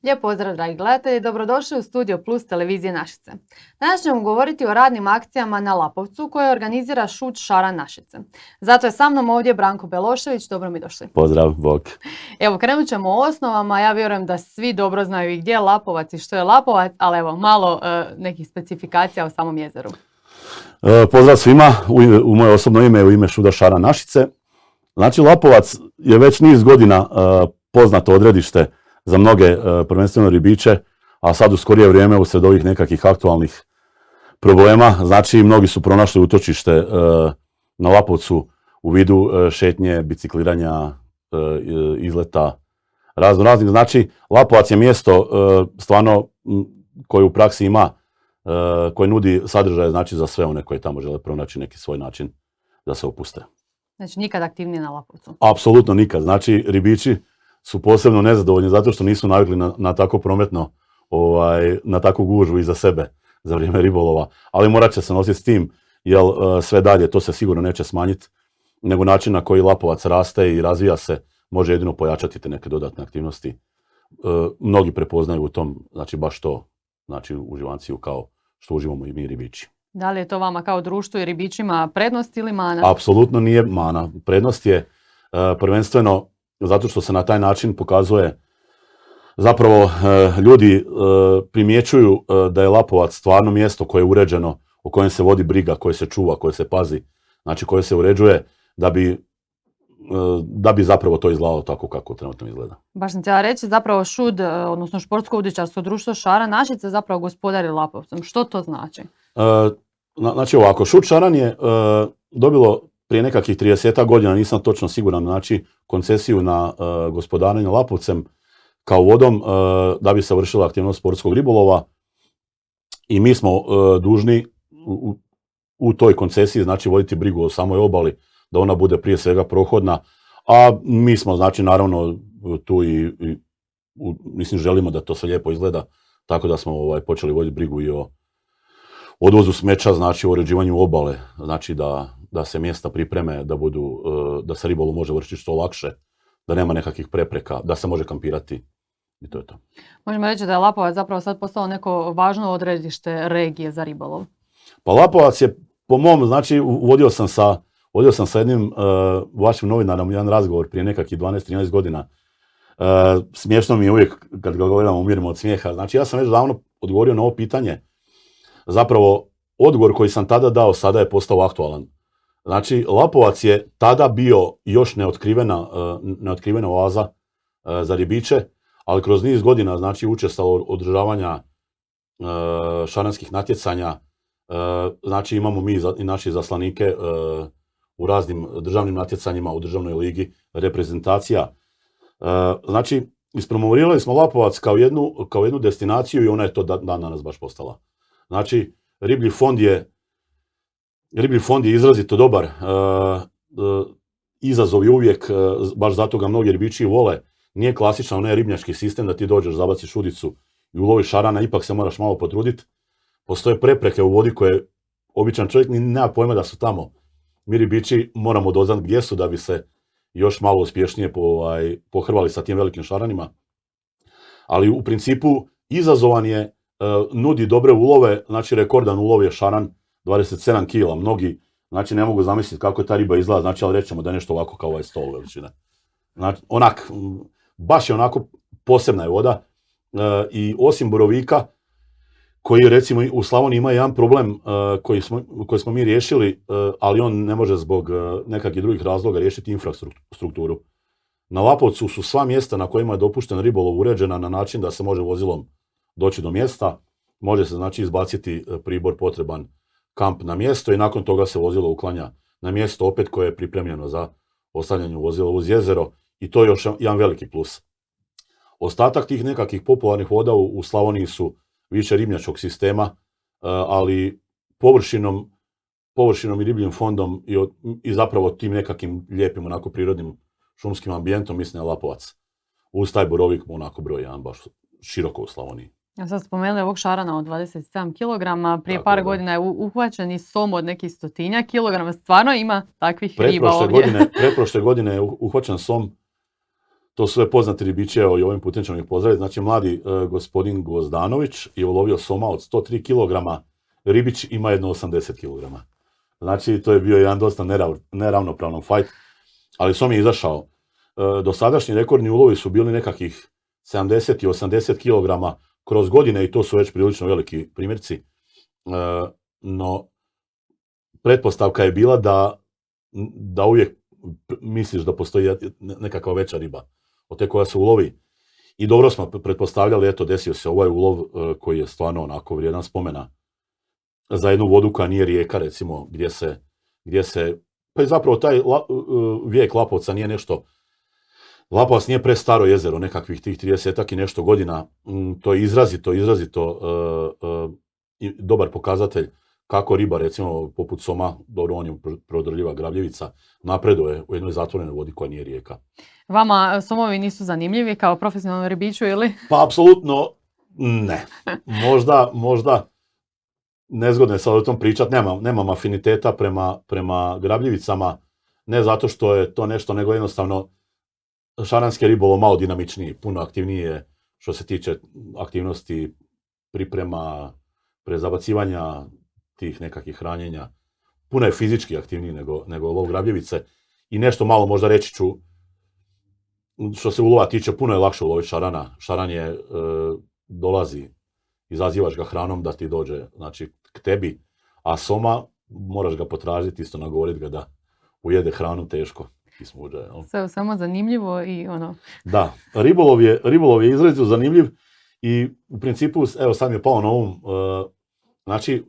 Lijep pozdrav, dragi gledatelji, dobrodošli u Studio Plus televizije Našice. Danas ćemo govoriti o radnim akcijama na Lapovcu koje organizira Šut Šaran Našice. Zato je sa mnom ovdje Branko Belošević, dobro mi došli. Pozdrav, bok. Evo, krenut ćemo o osnovama, ja vjerujem da svi dobro znaju i gdje je Lapovac i što je Lapovac, ali evo, malo nekih specifikacija o samom jezeru. Pozdrav svima, u moje osobno ime i u ime Šuta Šaran Našice. Znači, Lapovac je već niz godina poznato odredište za mnoge prvenstveno ribiče, a sad u skorije vrijeme usred ovih nekakvih aktualnih problema, znači mnogi su pronašli utočište na Lapovcu u vidu šetnje, bicikliranja, izleta raznih. Znači, Lapovac je mjesto stvarno koje u praksi ima, koje nudi sadržaje znači za sve one koji tamo žele pronaći neki svoj način da se opuste. Znači, nikad aktivnije na Lapovcu? Apsolutno nikad. Znači, ribiči su posebno nezadovoljni zato što nisu navikli na tako prometno, na takvu gužvu iza sebe za vrijeme ribolova. Ali morat će se nositi s tim, jer sve dalje to se sigurno neće smanjiti, nego način na koji Lapovac raste i razvija se može jedino pojačati te neke dodatne aktivnosti. Mnogi prepoznaju u tom, znači baš to, znači uživanciju kao što uživamo i mi ribiči. Da li je to vama kao društvu i ribičima prednost ili mana? Apsolutno nije mana. Prednost je prvenstveno zato što se na taj način pokazuje, zapravo ljudi primjećuju da je Lapovac stvarno mjesto koje je uređeno, o kojem se vodi briga, koje se čuva, koje se pazi, znači koje se uređuje da bi zapravo to izgledalo tako kako trenutno izgleda. Baš sam htjela reći, zapravo ŠUD, odnosno Športsko udičarsko društvo Šaran Našice, zapravo gospodari Lapovcem. Što to znači? Znači ovako, Šut Šaran je dobilo prije nekakvih 30 godina, nisam točno siguran, znači koncesiju na gospodarenje Lapovcem kao vodom da bi se vršila aktivnost sportskog ribolova i mi smo dužni u toj koncesiji znači voditi brigu o samoj obali, da ona bude prije svega prohodna, a mi smo znači naravno tu mislim želimo da to sve lijepo izgleda, tako da smo počeli voditi brigu i o odvozu smeća, znači o uređivanju obale, znači da se mjesta pripreme, da se ribolov može vršiti što lakše, da nema nekakvih prepreka, da se može kampirati i to je to. Možemo reći da je Lapovac zapravo sad postao neko važno odredište regije za ribolov. Pa Lapovac je po mom, znači vodio sam sa jednim vašim novinarom jedan razgovor prije nekakvih 12-13 godina. Smiješno mi je uvijek kad ga gledamo umirimo od smijeha. Znači ja sam već davno odgovorio na ovo pitanje. Zapravo, odgovor koji sam tada dao sada je postao aktualan. Znači, Lapovac je tada bio još neotkrivena oaza za ribiče, ali kroz niz godina, znači, učestalo održavanja šaranskih natjecanja, znači, imamo mi i naši zaslanike u raznim državnim natjecanjima, u državnoj ligi, reprezentacija. Znači, ispromovirali smo Lapovac kao jednu destinaciju i ona je to dan danas baš postala. Znači, riblji fond je izrazito dobar, izazov je uvijek, baš zato ga mnogi ribiči vole, nije klasičan onaj ribnjački sistem da ti dođeš, zabaciš udicu i uloviš šarana, ipak se moraš malo potruditi. Postoje prepreke u vodi koje običan čovjek ni nema pojma da su tamo. Mi ribiči moramo doznati gdje su da bi se još malo uspješnije pohrvali sa tim velikim šaranima. Ali u principu izazovan je, nudi dobre ulove, znači rekordan ulov je šaran 27 kila. Mnogi znači ne mogu zamisliti kako je ta riba izgleda, znači ali rećemo da je nešto ovako kao ovaj stol veličine. Znači, baš je onako posebna je voda i osim borovika, koji recimo u Slavoniji ima jedan problem koji smo mi riješili, ali on ne može zbog nekakvih drugih razloga riješiti infrastrukturu. Na Lapovcu su sva mjesta na kojima je dopušten ribolov uređena na način da se može vozilom doći do mjesta, može se znači izbaciti pribor potreban kamp na mjesto i nakon toga se vozilo uklanja na mjesto opet koje je pripremljeno za ostavljanje vozila uz jezero i to je još jedan veliki plus. Ostatak tih nekakvih popularnih voda u Slavoniji su više ribnjačkog sistema, ali površinom i ribljim fondom i zapravo tim nekakvim lijepim onako prirodnim šumskim ambijentom mislim na Lapovac. Uz taj borovik onako broj jedan baš široko u Slavoniji. Ja sad spomenuli ovog šarana od 27 kg, prije par godina je uhvaćen i som od nekih 100 kilograma. Stvarno ima takvih riba ovdje. Pretprošle godine je uhvaćen som To su sve poznati ribići, evo i ovim putem ćemo ih pozdraviti. Znači, mladi gospodin Gozdanović je ulovio soma od 103 kg, ribić ima jedno 80 kg. Znači, to je bio jedan dosta neravnopravan fajt, ali som je izašao. Dosadašnji rekordni ulovi su bili nekakvih 70 i 80 kg kroz godine i to su već prilično veliki primjerci. No, pretpostavka je bila da uvijek misliš da postoji nekakva veća riba od te koja se ulovi. I dobro smo pretpostavljali, eto, desio se ovaj ulov koji je stvarno onako vrijedan spomena za jednu vodu koja nije rijeka, recimo, gdje se pa i zapravo taj vijek Lapovca nije nešto, Lapovac nije prestaro jezero, nekakvih tih 30-ak i nešto godina, to je izrazito dobar pokazatelj kako riba, recimo, poput soma, dobro, on je prodrljiva grabljivica, napreduje u jednoj zatvorenoj vodi koja nije rijeka. Vama somovi nisu zanimljivi kao profesionalnom ribiču, ili? Pa, apsolutno ne. Možda nezgodno je sad o tom pričat, nemam afiniteta prema grabljivicama, ne zato što je to nešto, nego jednostavno šaranski ribolov malo dinamičniji, puno aktivnije što se tiče aktivnosti, priprema, prezabacivanja tih nekakvih hranjenja. Puno je fizički aktivniji nego lov grabljivice i nešto malo možda reći ću, što se ulova tiče, puno je lakše uloviti šarana. Šaran je, dolazi, izazivaš ga hranom da ti dođe, znači, k tebi, a soma moraš ga potražiti, isto nagovoriti ga da ujede hranu teško. Sve samo zanimljivo i ono... Da, ribolov je izrazito zanimljiv i u principu, evo sad mi je palo na um, znači,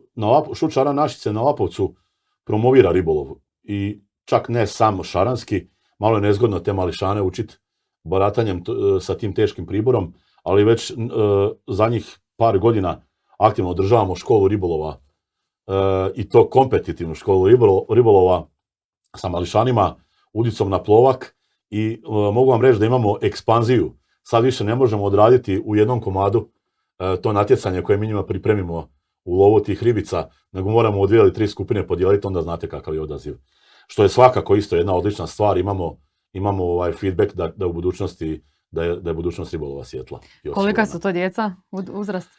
šut Šaran Našice na Lapovcu promovira ribolov i čak ne samo šaranski, malo je nezgodno te mališane učiti baratanjem sa tim teškim priborom, ali već zadnjih par godina aktivno održavamo školu ribolova i to kompetitivnu školu ribolova sa mališanima, udicom na plovak i mogu vam reći da imamo ekspanziju. Sad više ne možemo odraditi u jednom komadu to natjecanje koje mi njima pripremimo u lovu tih ribica, nego moramo u 2 ili 3 skupine podijeliti, onda znate kakav je odaziv. Što je svakako isto jedna odlična stvar, imamo feedback da je u budućnosti, da je budućnost ribolova svjetla. Kolika su to djeca uzrast?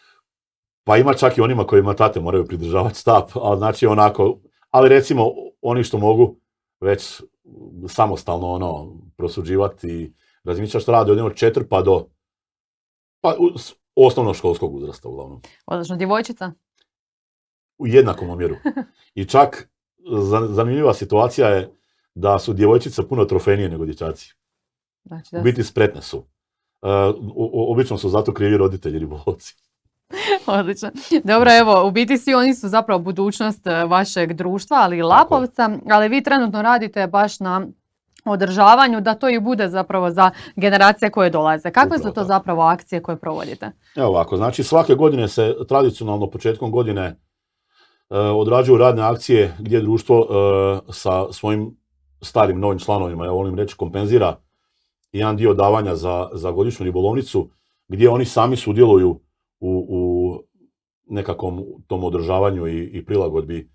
Pa ima čak i onima kojima tate moraju pridržavati štap, ali znači onako, ali recimo oni što mogu već samostalno prosuđivati i razmišljati što rade od 4 pa do osnovnoškolskog uzrasta uglavnom. Odlično, djevojčica? U jednakom omjeru. I čak zanimljiva situacija je da su djevojčice puno trofejnije nego dječaci. Znači, u biti spretne su. Obično su zato krivi roditelji ribolovci. Odlično. Dobro, evo, u biti svi oni su zapravo budućnost vašeg društva, ali i Lapovca, ali vi trenutno radite baš na održavanju da to i bude zapravo za generacije koje dolaze. Kakve su to zapravo akcije koje provodite? Evo ovako, znači svake godine se tradicionalno početkom godine odrađuju radne akcije gdje društvo sa svojim starim novim članovima, ja volim reći, kompenzira jedan dio davanja za godišnju ribolovnicu, gdje oni sami sudjeluju u nekakvom tom održavanju i prilagodbi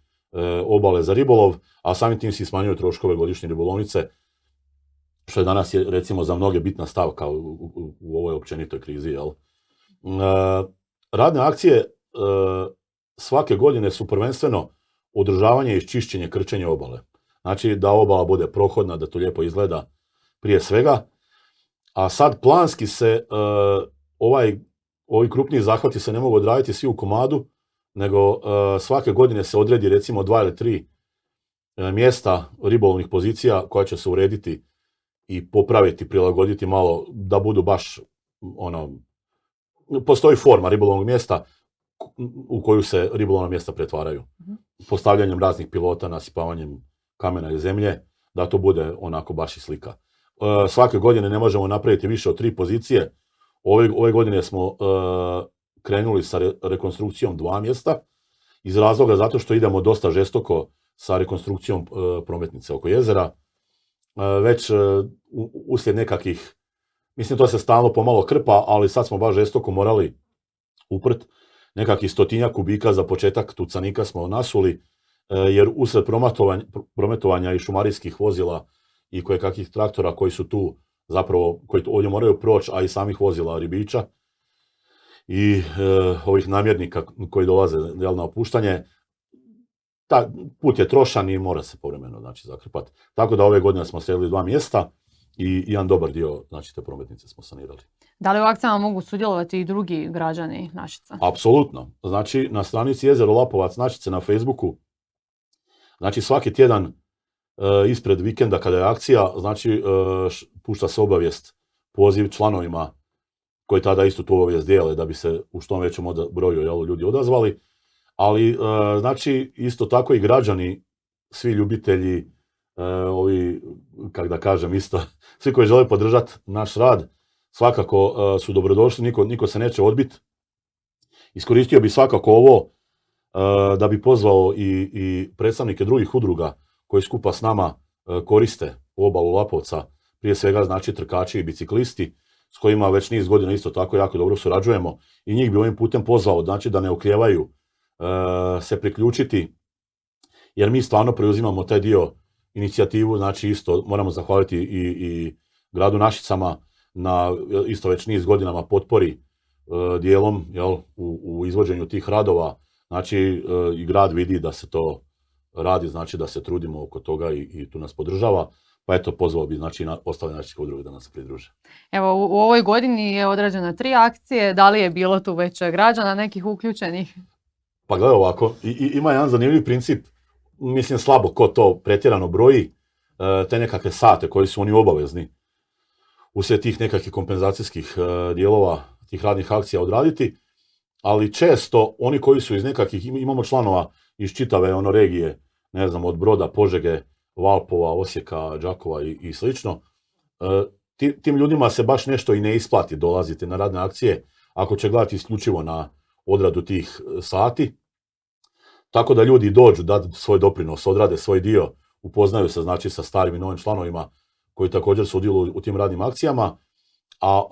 obale za ribolov, a samim tim si smanjuju troškove godišnje ribolovnice, što je danas recimo za mnoge bitna stavka u ovoj općenitoj krizi. Jel? Radne akcije svake godine su prvenstveno održavanje i čišćenje, krčenje obale. Znači da obala bude prohodna, da to lijepo izgleda prije svega, a sad planski se ovi krupniji zahvati se ne mogu odraditi svi u komadu, nego svake godine se odredi recimo 2 ili 3 mjesta ribolovnih pozicija koja će se urediti i popraviti, prilagoditi malo da budu baš postoji forma ribolovnog mjesta u koju se ribolovna mjesta pretvaraju. Postavljanjem raznih pilota, nasipavanjem kamena i zemlje, da to bude onako baš i slika. Svake godine ne možemo napraviti više od 3 pozicije. Ove godine smo krenuli sa rekonstrukcijom 2 mjesta, iz razloga zato što idemo dosta žestoko sa rekonstrukcijom prometnice oko jezera. Već uslijed nekakvih, mislim to se stalno pomalo krpa, ali sad smo baš žestoko morali uprt nekakvih 100 kubika za početak tucanika smo nasuli, jer usred prometovanja i šumarijskih vozila i kojekakvih traktora koji su tu zapravo koji ovdje moraju proći, a i samih vozila ribiča i ovih namjernika koji dolaze na opuštanje. Put je trošan i mora se povremeno znači, zakrpati. Tako da ove godine smo sredili 2 mjesta i jedan dobar dio znači, te prometnice smo sanirali. Da li u akcijama mogu sudjelovati i drugi građani Našica? Apsolutno. Znači, na stranici Jezero Lapovac Našice na Facebooku, znači svaki tjedan ispred vikenda kada je akcija, znači pušta se obavijest, poziv članovima koji tada isto tu obavijest dijele da bi se u što većem broju ljudi odazvali. Ali, znači, isto tako i građani, svi ljubitelji, ovi, kak da kažem, isto, svi koji žele podržati naš rad, svakako su dobrodošli, niko se neće odbiti. Iskoristio bi svakako ovo da bi pozvao i predstavnike drugih udruga koji skupa s nama koriste obalu Lapovca, prije svega znači trkači i biciklisti, s kojima već niz godina isto tako jako dobro surađujemo i njih bi ovim putem pozvao, znači da ne oklijevaju se priključiti, jer mi stvarno preuzimamo taj dio inicijativu, znači isto moramo zahvaliti i gradu Našicama na isto već niz godinama potpori dijelom u izvođenju tih radova, znači i grad vidi da se to radi, znači da se trudimo oko toga i tu nas podržava, pa eto pozvao bi znači na ostale naše udruge da nas pridruže. Evo u ovoj godini je odrađena 3 akcije, da li je bilo tu već građana nekih uključenih? Pa gledaj ovako, ima jedan zanimljiv princip, mislim slabo ko to pretjerano broji, te nekakve sate koji su oni obavezni uslijed tih nekakvih kompenzacijskih dijelova, tih radnih akcija odraditi, ali često oni koji su iz nekakvih, imamo članova iz čitave regije, ne znam, od Broda, Požege, Valpova, Osijeka, Đakova i slično, tim ljudima se baš nešto i ne isplati dolaziti na radne akcije ako će gledati isključivo na odradu tih sati. Tako da ljudi dođu, dati svoj doprinos, odrade svoj dio, upoznaju se znači sa starim i novim članovima koji također sudjeluju u tim radnim akcijama, a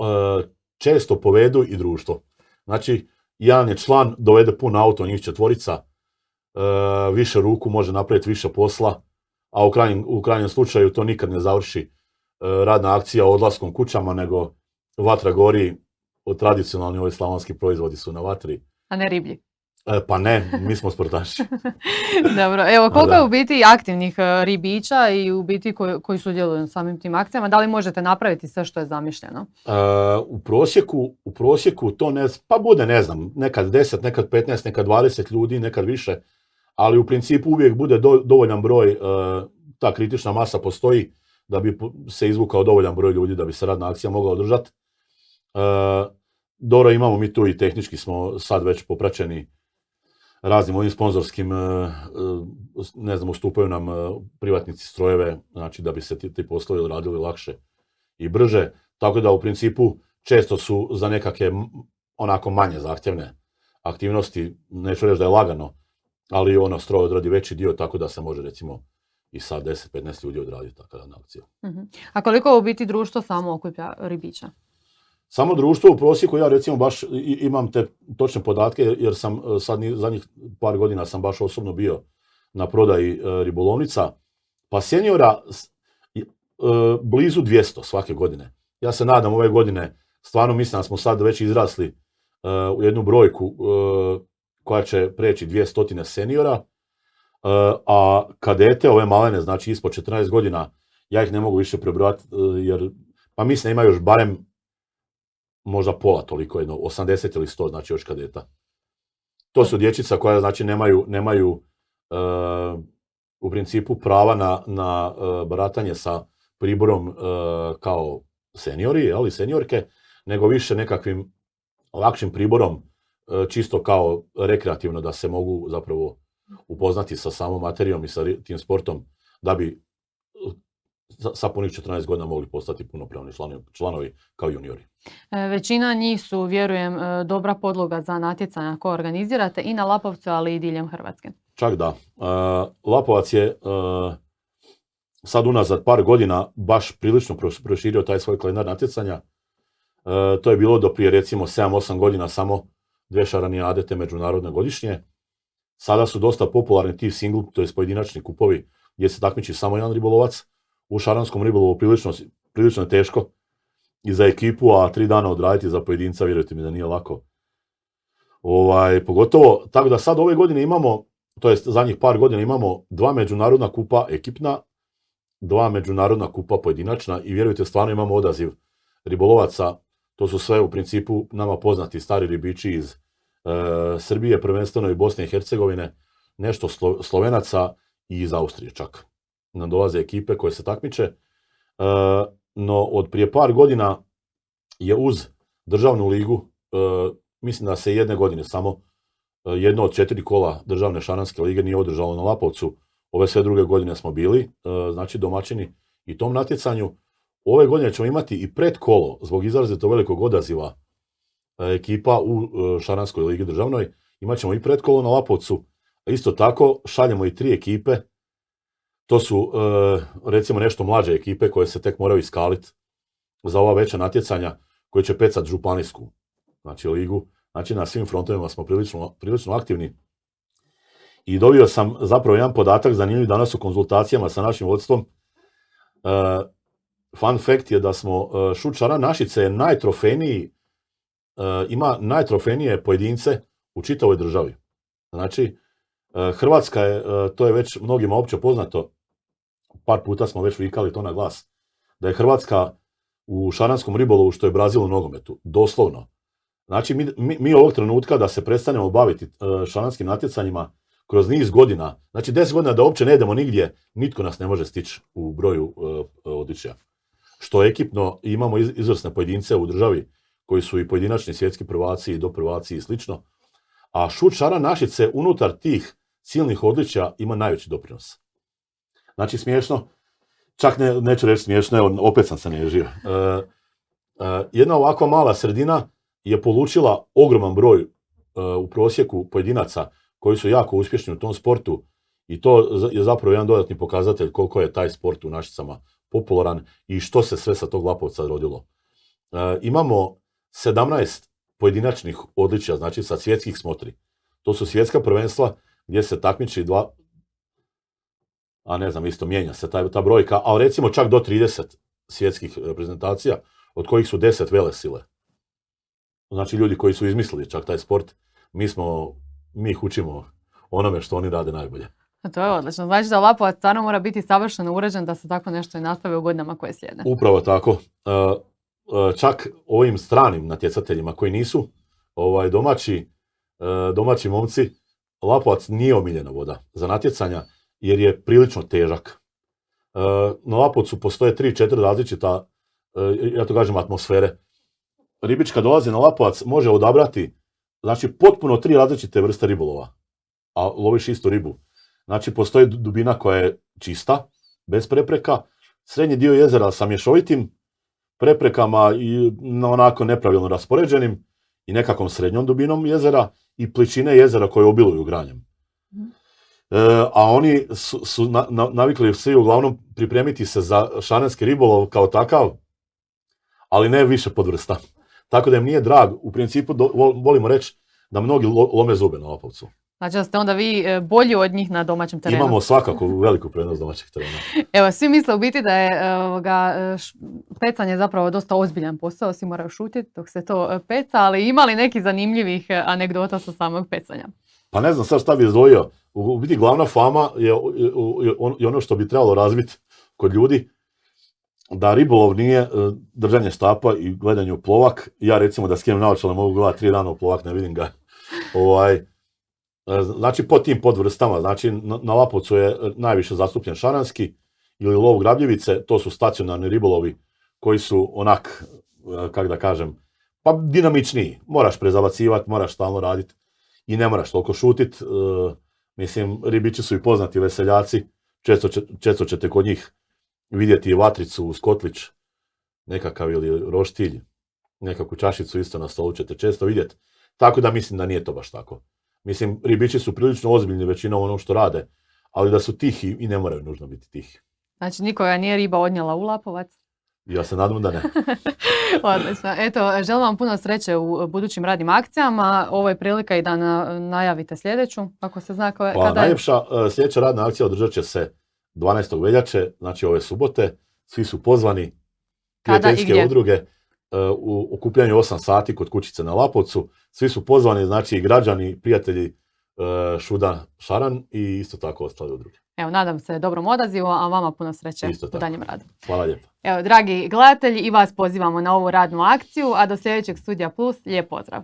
često povedu i društvo. Znači, jedan je član, dovede pun auto, njih 4, više ruku može napraviti više posla, a u krajnjem slučaju to nikad ne završi radna akcija odlaskom kućama, nego vatra gori, tradicionalni ovi slavonski proizvodi su na vatri. A ne riblji? Pa ne, mi smo sportaši. Dobro, evo koliko je u biti aktivnih ribiča i u biti koji sudjeluju na samim tim akcijama, da li možete napraviti sve što je zamišljeno? U prosjeku to pa bude, ne znam, nekad 10, nekad 15, nekad 20 ljudi, nekad više, ali u principu uvijek bude dovoljan broj, ta kritična masa postoji da bi se izvukao dovoljan broj ljudi da bi se radna akcija mogla održati. Dobro, imamo mi tu i tehnički smo sad već popraćeni raznim ovim sponzorskim, ne znam, ustupaju nam privatnici strojeve, znači da bi se ti poslovi odradili lakše i brže, tako da u principu često su za nekakve onako manje zahtjevne aktivnosti, neću reći da je lagano, ali stroj odradi veći dio, tako da se može recimo i sad 10-15 ljudi odraditi takva radna akcija. A koliko u biti društvo samo okuplja ribiča? Samo društvo u prosjeku, ja recimo baš imam te točne podatke jer sam sad zadnjih par godina sam baš osobno bio na prodaji ribolovnica, pa seniora blizu 200 svake godine. Ja se nadam ove godine, stvarno mislim da smo sad već izrasli u jednu brojku koja će preći 200 seniora, a kadete, ove malene, znači ispod 14 godina, ja ih ne mogu više prebrojati jer, pa mislim da ima još barem možda pola toliko, 80 ili 100, znači još kadeta. To su dječica koja znači nemaju u principu prava na baratanje sa priborom kao seniori, ali seniorke, nego više nekakvim lakšim priborom, čisto kao rekreativno da se mogu zapravo upoznati sa samom materijom i sa tim sportom, da bi sa punih 14 godina mogli postati punopravni članovi kao juniori. Većina njih su, vjerujem, dobra podloga za natjecanja koje organizirate i na Lapovcu, ali i diljem Hrvatske. Čak da. Lapovac je sad unazad par godina baš prilično proširio taj svoj kalendar natjecanja. To je bilo do prije recimo 7-8 godina samo 2 šaranijade te međunarodne godišnje. Sada su dosta popularni ti single, to je pojedinačni kupovi gdje se takmiči samo jedan ribolovac. U šaranskom ribolovu prilično je teško i za ekipu, a 3 dana odraditi za pojedinca, vjerujte mi da nije lako. Pogotovo, tako da sad ove godine imamo, to jest zadnjih par godina imamo 2 međunarodna kupa ekipna, 2 međunarodna kupa pojedinačna i vjerujte, stvarno imamo odaziv ribolovaca. To su sve u principu nama poznati stari ribiči iz Srbije, prvenstveno i Bosne i Hercegovine, nešto Slovenaca i iz Austrije čak. Nam dolaze ekipe koje se takmiče. No od prije par godina je uz državnu ligu, mislim da se jedne godine samo jedno od 4 kola državne šaranske lige nije održalo na Lapovcu. Ove sve druge godine smo bili, znači domaćini i tom natjecanju. Ove godine ćemo imati i predkolo, zbog izrazito velikog odaziva ekipa u šaranskoj ligi državnoj. Imat ćemo i predkolo na Lapovcu. Isto tako šaljemo i 3 ekipe. To su recimo nešto mlađe ekipe koje se tek moraju iskaliti za ova veća natjecanja koje će pecati županijsku, znači ligu. Znači na svim frontovima smo prilično aktivni. I dobio sam zapravo jedan podatak zanimljiv danas u konzultacijama sa našim vodstvom. Fun fact je da smo šut šaran Našice je najtrofejniji, ima najtrofejnije pojedince u čitavoj državi. Znači, Hrvatska je, to je već mnogima opće poznato, par puta smo već vikali to na glas, da je Hrvatska u šaranskom ribolovu što je Brazil u nogometu, doslovno. Znači, mi ovog trenutka da se prestanemo baviti šaranskim natjecanjima kroz niz godina, znači 10 godina da uopće ne idemo nigdje, nitko nas ne može stići u broju odličja. Što ekipno imamo izvrsne pojedince u državi koji su i pojedinačni svjetski prvaci i doprvaci i slično, a šut šaran Našice unutar tih silnih odličja ima najveći doprinos. Znači smiješno, čak neću reći smiješno, evo, opet sam se nežio. Jedna ovakva mala sredina je polučila ogroman broj u prosjeku pojedinaca koji su jako uspješni u tom sportu i to je zapravo jedan dodatni pokazatelj koliko je taj sport u Našicama popularan i što se sve sa tog Lapovca rodilo. Imamo 17 pojedinačnih odličja, znači sa svjetskih smotri. To su svjetska prvenstva gdje se takmiči isto mijenja se ta brojka, ali recimo čak do 30 svjetskih reprezentacija, od kojih su 10 velesile. Znači ljudi koji su izmislili čak taj sport, mi ih učimo onome što oni rade najbolje. To je odlično. Znači da Lapovac stvarno mora biti savršeno uređen da se tako nešto i nastavi u godinama koje slijede. Upravo tako. Čak ovim stranim natjecateljima koji nisu domaći momci, Lapovac nije omiljena voda za natjecanja jer je prilično težak. Na Lapovcu postoje 3-4 različita, ja to kažem, atmosfere. Ribič kad dolazi na Lapovac može odabrati, znači, potpuno 3 različite vrste ribolova, a loviš istu ribu. Znači, postoji dubina koja je čista, bez prepreka, srednji dio jezera sa mješovitim preprekama i onako nepravilno raspoređenim i nekakvom srednjom dubinom jezera i pličine jezera koje obiluju granjem. A oni su navikli svi uglavnom pripremiti se za šaranski ribolov kao takav, ali ne više podvrsta. Tako da im nije drag. U principu volimo reći da mnogi lome zube na Lapovcu. Znači da ste onda vi bolji od njih na domaćem terenu. Imamo svakako veliku prednost domaćeg terena. Evo, svi misle u biti da je pecanje zapravo dosta ozbiljan posao, svi moraju šutiti dok se to peca, ali ima li nekih zanimljivih anegdota sa samog pecanja? Pa ne znam sad šta bi izdvojio. U biti glavna fama je ono što bi trebalo razviti kod ljudi, da ribolov nije držanje štapa i gledanje u plovak. Ja recimo da skinem naočale mogu gledati 3 dana u plovak, ne vidim ga. Znači po tim podvrstama, znači na Lapovcu je najviše zastupljen šaranski ili lov grabljivice, to su stacionarni ribolovi koji su onak, kako da kažem, pa dinamičniji. Moraš prezabacivati, moraš stalno raditi i ne moraš toliko šutit. Mislim, ribiči su i poznati veseljaci, često ćete kod njih vidjeti vatricu, skotlić, nekakav ili roštilj, nekakvu čašicu isto na stolu ćete često vidjeti. Tako da mislim da nije to baš tako. Mislim, ribiči su prilično ozbiljni većinom onom što rade, ali da su tihi i ne moraju nužno biti tihi. Znači nikoga nije riba odnijela u Lapovac? Ja se nadam da ne. Odlično. Eto, želim vam puno sreće u budućim radnim akcijama. Ovo je prilika i da najavite sljedeću, ako se zna kada je. Najljepša sljedeća radna akcija održat će se 12. veljače, znači ove subote. Svi su pozvani, prijateljske udruge. okupljanje 8 sati kod kućice na Lapovcu. Svi su pozvani, znači i građani, prijatelji Šuda Šaran i isto tako ostale udruge. Evo, nadam se dobrom odazivu, a vama puno sreće Isto u tako. daljem radu. Hvala lijepo. Evo, dragi gledatelji, i vas pozivamo na ovu radnu akciju, a do sljedećeg Studija Plus, lijep pozdrav!